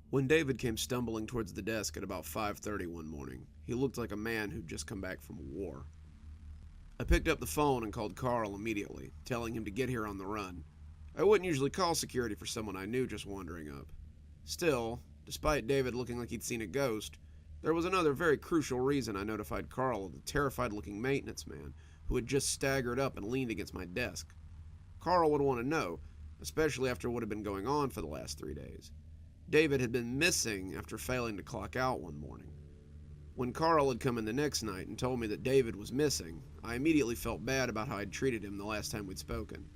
When David came stumbling towards the desk at about 5:30 one morning, he looked like a man who'd just come back from war. I picked up the phone and called Carl immediately, telling him to get here on the run. I wouldn't usually call security for someone I knew just wandering up. Still, despite David looking like he'd seen a ghost, there was another very crucial reason I notified Carl of the terrified-looking maintenance man who had just staggered up and leaned against my desk. Carl would want to know, especially after what had been going on for the last 3 days. David had been missing after failing to clock out one morning. When Carl had come in the next night and told me that David was missing, I immediately felt bad about how I'd treated him the last time we'd spoken.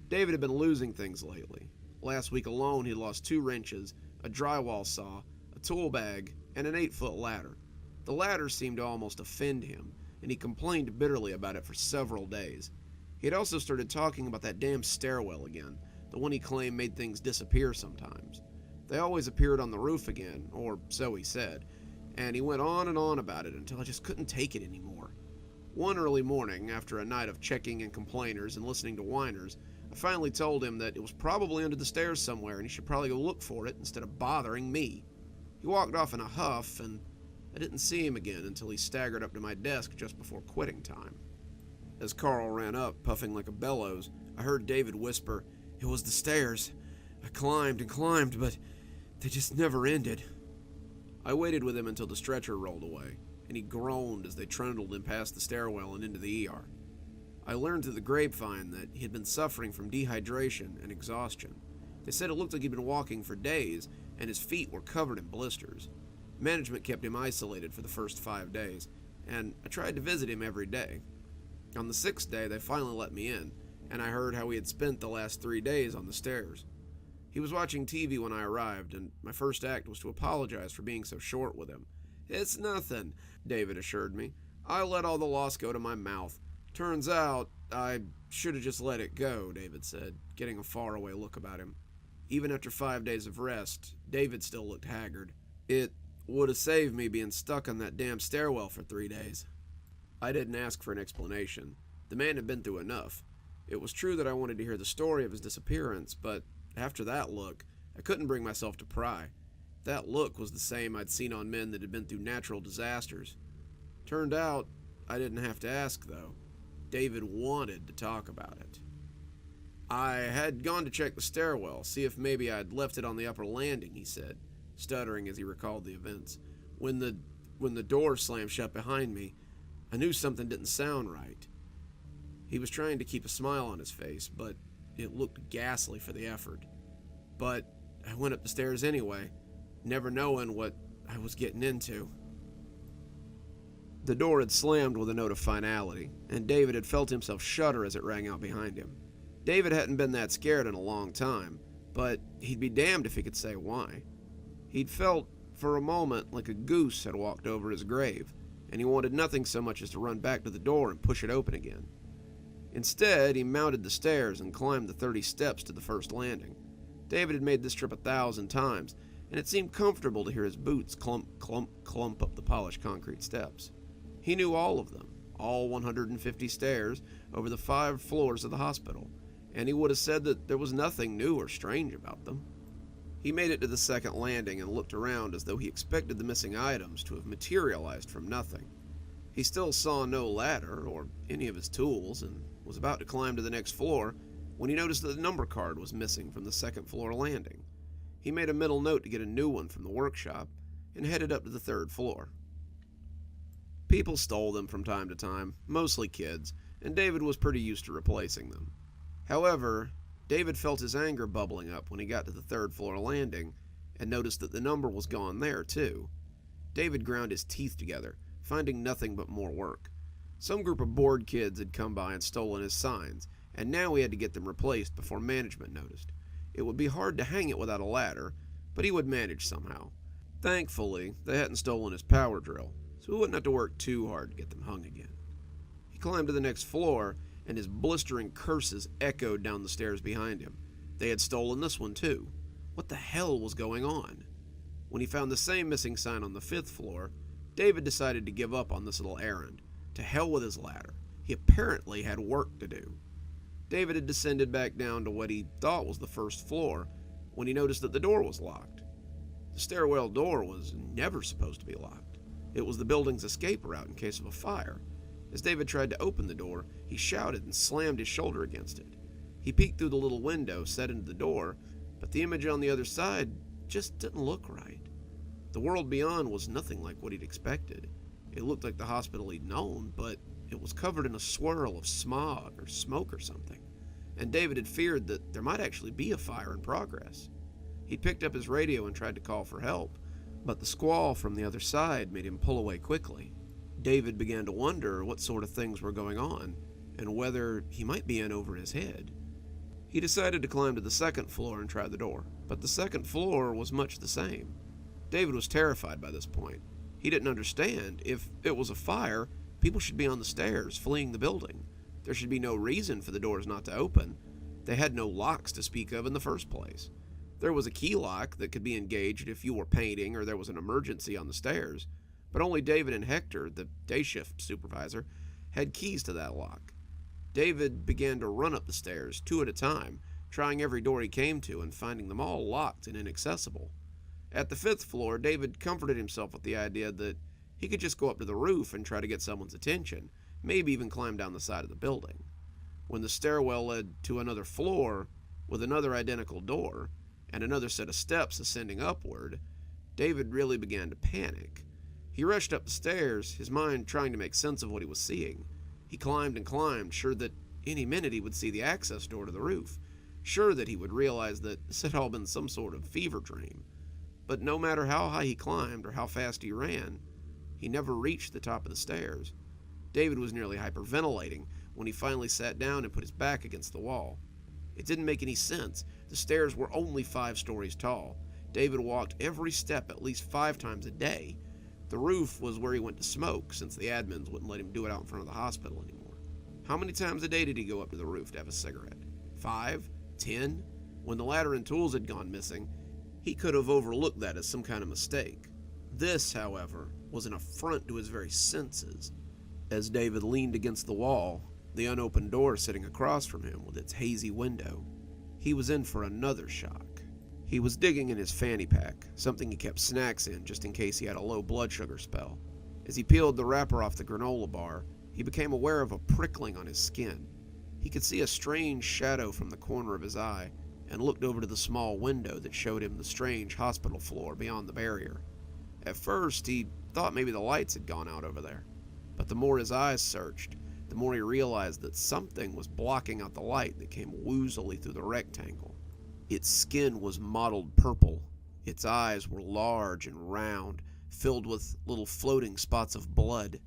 David had been losing things lately. Last week alone, he lost 2 wrenches, a drywall saw, a tool bag, and an 8-foot ladder. The ladder seemed to almost offend him, and he complained bitterly about it for several days. He had also started talking about that damn stairwell again, the one he claimed made things disappear sometimes. They always appeared on the roof again, or so he said, and he went on and on about it until I just couldn't take it anymore. One early morning, after a night of checking in complainers and listening to whiners, I finally told him that it was probably under the stairs somewhere and he should probably go look for it instead of bothering me. He walked off in a huff, and I didn't see him again until he staggered up to my desk just before quitting time. As Carl ran up, puffing like a bellows, I heard David whisper, "It was the stairs. I climbed and climbed, but they just never ended." I waited with him until the stretcher rolled away, and he groaned as they trundled him past the stairwell and into the ER. I learned through the grapevine that he had been suffering from dehydration and exhaustion. They said it looked like he'd been walking for days, and his feet were covered in blisters. Management kept him isolated for the first 5 days, and I tried to visit him every day. On the 6th day, they finally let me in, and I heard how he had spent the last 3 days on the stairs. He was watching TV when I arrived, and my first act was to apologize for being so short with him. "It's nothing," David assured me. "I let all the loss go to my mouth. Turns out, I should have just let it go," David said, getting a faraway look about him. Even after 5 days of rest, David still looked haggard. "It would have saved me being stuck on that damn stairwell for 3 days. I didn't ask for an explanation. The man had been through enough. It was true that I wanted to hear the story of his disappearance, but after that look, I couldn't bring myself to pry. That look was the same I'd seen on men that had been through natural disasters. Turned out, I didn't have to ask, though. David wanted to talk about it. "I had gone to check the stairwell, see if maybe I'd left it on the upper landing," he said, stuttering as he recalled the events. When the door slammed shut behind me, I knew something didn't sound right." He was trying to keep a smile on his face, but it looked ghastly for the effort. "But I went up the stairs anyway, never knowing what I was getting into." The door had slammed with a note of finality, and David had felt himself shudder as it rang out behind him. David hadn't been that scared in a long time, but he'd be damned if he could say why. He'd felt, for a moment, like a goose had walked over his grave, and he wanted nothing so much as to run back to the door and push it open again. Instead, he mounted the stairs and climbed the 30 steps to the first landing. David had made this trip 1,000 times, and it seemed comfortable to hear his boots clump, clump, clump up the polished concrete steps. He knew all of them, all 150 stairs over the 5 floors of the hospital, and he would have said that there was nothing new or strange about them. He made it to the second landing and looked around as though he expected the missing items to have materialized from nothing. He still saw no ladder or any of his tools and was about to climb to the next floor when he noticed that the number card was missing from the second floor landing. He made a mental note to get a new one from the workshop and headed up to the 3rd floor. People stole them from time to time, mostly kids, and David was pretty used to replacing them. However, David felt his anger bubbling up when he got to the 3rd floor landing and noticed that the number was gone there too. David ground his teeth together, finding nothing but more work. Some group of bored kids had come by and stolen his signs, and now he had to get them replaced before management noticed. It would be hard to hang it without a ladder, but he would manage somehow. Thankfully, they hadn't stolen his power drill, so he wouldn't have to work too hard to get them hung again. He climbed to the next floor, and his blistering curses echoed down the stairs behind him. They had stolen this one too. What the hell was going on? When he found the same missing sign on the 5th floor, David decided to give up on this little errand. To hell with his ladder. He apparently had work to do. David had descended back down to what he thought was the 1st floor when he noticed that the door was locked. The stairwell door was never supposed to be locked. It was the building's escape route in case of a fire. As David tried to open the door, he shouted and slammed his shoulder against it. He peeked through the little window set into the door, but the image on the other side just didn't look right. The world beyond was nothing like what he'd expected. It looked like the hospital he'd known, but it was covered in a swirl of smog or smoke or something, and David had feared that there might actually be a fire in progress. He picked up his radio and tried to call for help, but the squall from the other side made him pull away quickly. David began to wonder what sort of things were going on, and whether he might be in over his head. He decided to climb to the second floor and try the door, but the second floor was much the same. David was terrified by this point. He didn't understand. If it was a fire, people should be on the stairs, fleeing the building. There should be no reason for the doors not to open. They had no locks to speak of in the first place. There was a key lock that could be engaged if you were painting or there was an emergency on the stairs, but only David and Hector, the day shift supervisor, had keys to that lock. David began to run up the stairs, 2 at a time, trying every door he came to and finding them all locked and inaccessible. At the 5th floor, David comforted himself with the idea that he could just go up to the roof and try to get someone's attention, maybe even climb down the side of the building. When the stairwell led to another floor with another identical door and another set of steps ascending upward, David really began to panic. He rushed up the stairs, his mind trying to make sense of what he was seeing. He climbed and climbed, sure that any minute he would see the access door to the roof, sure that he would realize that this had all been some sort of fever dream. But no matter how high he climbed or how fast he ran, he never reached the top of the stairs. David was nearly hyperventilating when he finally sat down and put his back against the wall. It didn't make any sense. The stairs were only 5 stories tall. David walked every step at least 5 times a day. The roof was where he went to smoke, since the admins wouldn't let him do it out in front of the hospital anymore. How many times a day did he go up to the roof to have a cigarette? 5? 10? When the ladder and tools had gone missing, he could have overlooked that as some kind of mistake. This, however, was an affront to his very senses. As David leaned against the wall, the unopened door sitting across from him with its hazy window, he was in for another shock. He was digging in his fanny pack, something he kept snacks in just in case he had a low blood sugar spell. As he peeled the wrapper off the granola bar, he became aware of a prickling on his skin. He could see a strange shadow from the corner of his eye and looked over to the small window that showed him the strange hospital floor beyond the barrier. At first, he thought maybe the lights had gone out over there, but the more his eyes searched, the more he realized that something was blocking out the light that came woozily through the rectangle. Its skin was mottled purple. Its eyes were large and round, filled with little floating spots of blood.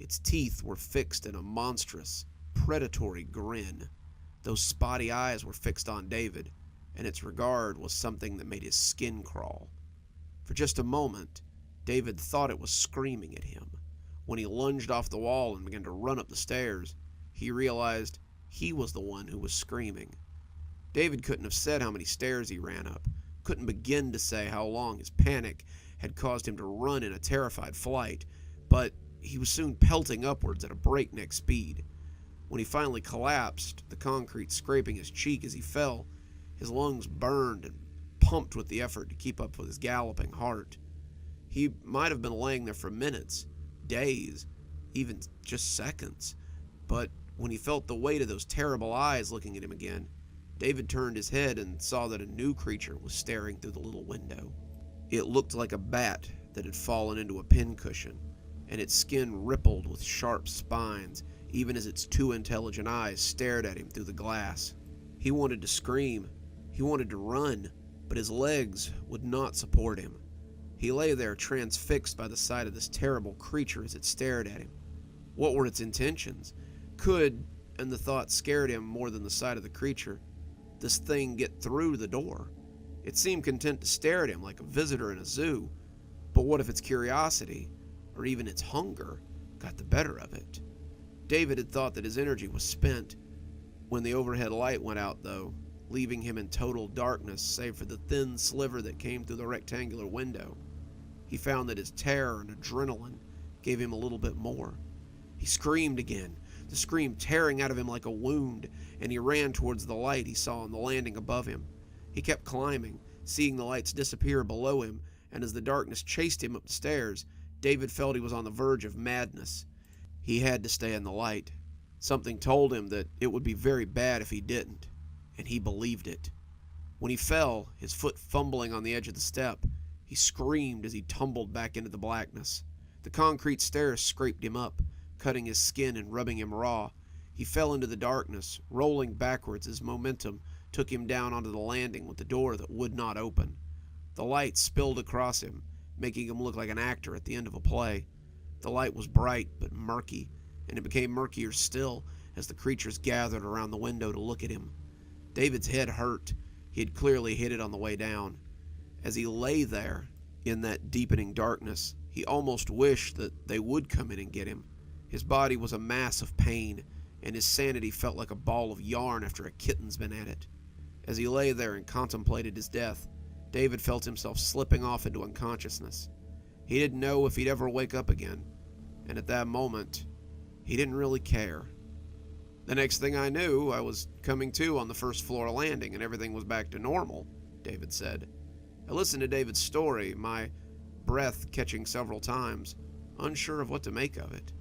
Its teeth were fixed in a monstrous, predatory grin. Those spotty eyes were fixed on David, and its regard was something that made his skin crawl. For just a moment, David thought it was screaming at him. When he lunged off the wall and began to run up the stairs, he realized he was the one who was screaming. David couldn't have said how many stairs he ran up, couldn't begin to say how long his panic had caused him to run in a terrified flight, but he was soon pelting upwards at a breakneck speed. When he finally collapsed, the concrete scraping his cheek as he fell, his lungs burned and pumped with the effort to keep up with his galloping heart. He might have been laying there for minutes, days, even just seconds, but when he felt the weight of those terrible eyes looking at him again, David turned his head and saw that a new creature was staring through the little window. It looked like a bat that had fallen into a pincushion, and its skin rippled with sharp spines, even as its 2 intelligent eyes stared at him through the glass. He wanted to scream. He wanted to run, but his legs would not support him. He lay there transfixed by the sight of this terrible creature as it stared at him. What were its intentions? Could, and the thought scared him more than the sight of the creature, this thing get through the door? It seemed content to stare at him like a visitor in a zoo, but what if its curiosity, or even its hunger, got the better of it? David had thought that his energy was spent. When the overhead light went out, though, leaving him in total darkness save for the thin sliver that came through the rectangular window, he found that his terror and adrenaline gave him a little bit more. He screamed again, the scream tearing out of him like a wound, and he ran towards the light he saw on the landing above him. He kept climbing, seeing the lights disappear below him, and as the darkness chased him up the stairs, David felt he was on the verge of madness. He had to stay in the light. Something told him that it would be very bad if he didn't, and he believed it. When he fell, his foot fumbling on the edge of the step, he screamed as he tumbled back into the blackness. The concrete stairs scraped him up, cutting his skin and rubbing him raw. He fell into the darkness, rolling backwards as momentum took him down onto the landing with the door that would not open. The light spilled across him, making him look like an actor at the end of a play. The light was bright but murky, and it became murkier still as the creatures gathered around the window to look at him. David's head hurt. He had clearly hit it on the way down. As he lay there, in that deepening darkness, he almost wished that they would come in and get him. His body was a mass of pain, and his sanity felt like a ball of yarn after a kitten's been at it. As he lay there and contemplated his death, David felt himself slipping off into unconsciousness. He didn't know if he'd ever wake up again, and at that moment, he didn't really care. The next thing I knew, I was coming to on the first floor landing and everything was back to normal, David said. I listened to David's story, my breath catching several times, unsure of what to make of it.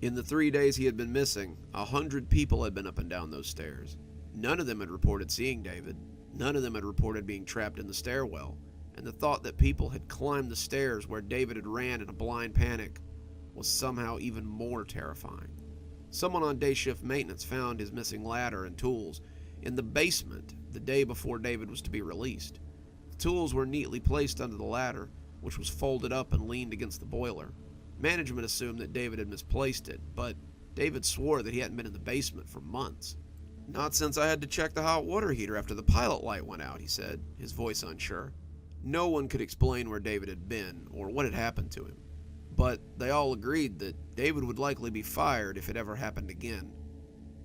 In the 3 days he had been missing, 100 people had been up and down those stairs. None of them had reported seeing David. None of them had reported being trapped in the stairwell, and the thought that people had climbed the stairs where David had ran in a blind panic was somehow even more terrifying. Someone on day shift maintenance found his missing ladder and tools in the basement the day before David was to be released. The tools were neatly placed under the ladder, which was folded up and leaned against the boiler. Management assumed that David had misplaced it, but David swore that he hadn't been in the basement for months. Not since I had to check the hot water heater after the pilot light went out, he said, his voice unsure. No one could explain where David had been or what had happened to him, but they all agreed that David would likely be fired if it ever happened again.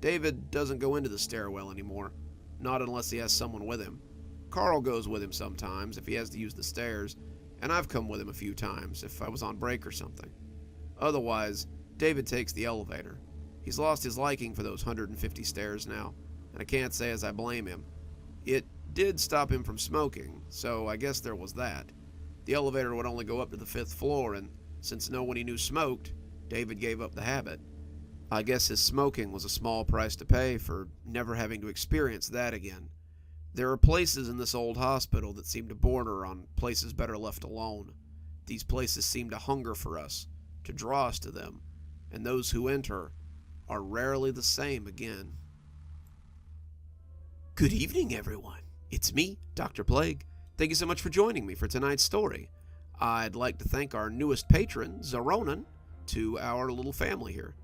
David doesn't go into the stairwell anymore, not unless he has someone with him. Carl goes with him sometimes if he has to use the stairs, and I've come with him a few times if I was on break or something. Otherwise, David takes the elevator. He's lost his liking for those 150 stairs now, and I can't say as I blame him. It did stop him from smoking, so I guess there was that. The elevator would only go up to the 5th floor, and since no one he knew smoked, David gave up the habit. I guess his smoking was a small price to pay for never having to experience that again. There are places in this old hospital that seem to border on places better left alone. These places seem to hunger for us, to draw us to them, and those who enter are rarely the same again. Good evening, everyone. It's me, Dr. Plague. Thank you so much for joining me for tonight's story. I'd like to thank our newest patron, Xaronan, to our little family here.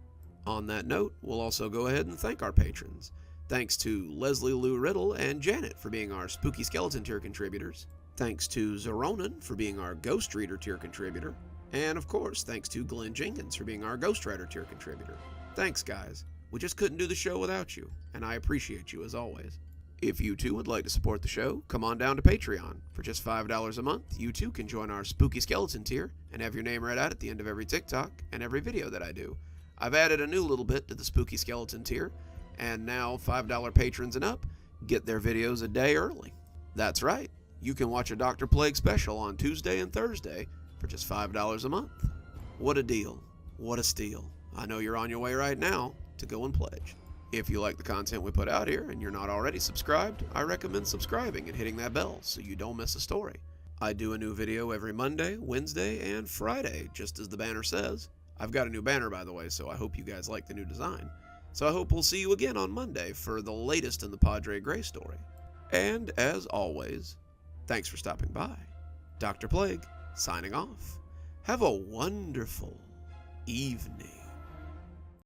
On that note, we'll also go ahead and thank our patrons. Thanks to Leslie Lou Riddle and Janet for being our Spooky Skeleton tier contributors. Thanks to Xaronan for being our Ghost Reader tier contributor. And of course, thanks to Glen Jenkins for being our Ghost Rider tier contributor. Thanks, guys. We just couldn't do the show without you, and I appreciate you as always. If you too would like to support the show, come on down to Patreon. For just $5 a month, you too can join our Spooky Skeleton tier and have your name read out at the end of every TikTok and every video that I do. I've added a new little bit to the Spooky Skeleton tier, and now $5 patrons and up get their videos a day early. That's right, you can watch a Dr. Plague special on Tuesday and Thursday for just $5 a month. What a deal. What a steal. I know you're on your way right now to go and pledge. If you like the content we put out here and you're not already subscribed, I recommend subscribing and hitting that bell so you don't miss a story. I do a new video every Monday, Wednesday, and Friday, just as the banner says. I've got a new banner, by the way, so I hope you guys like the new design. So I hope we'll see you again on Monday for the latest in the Padre Gray story. And as always, thanks for stopping by. Dr. Plague, signing off. Have a wonderful evening.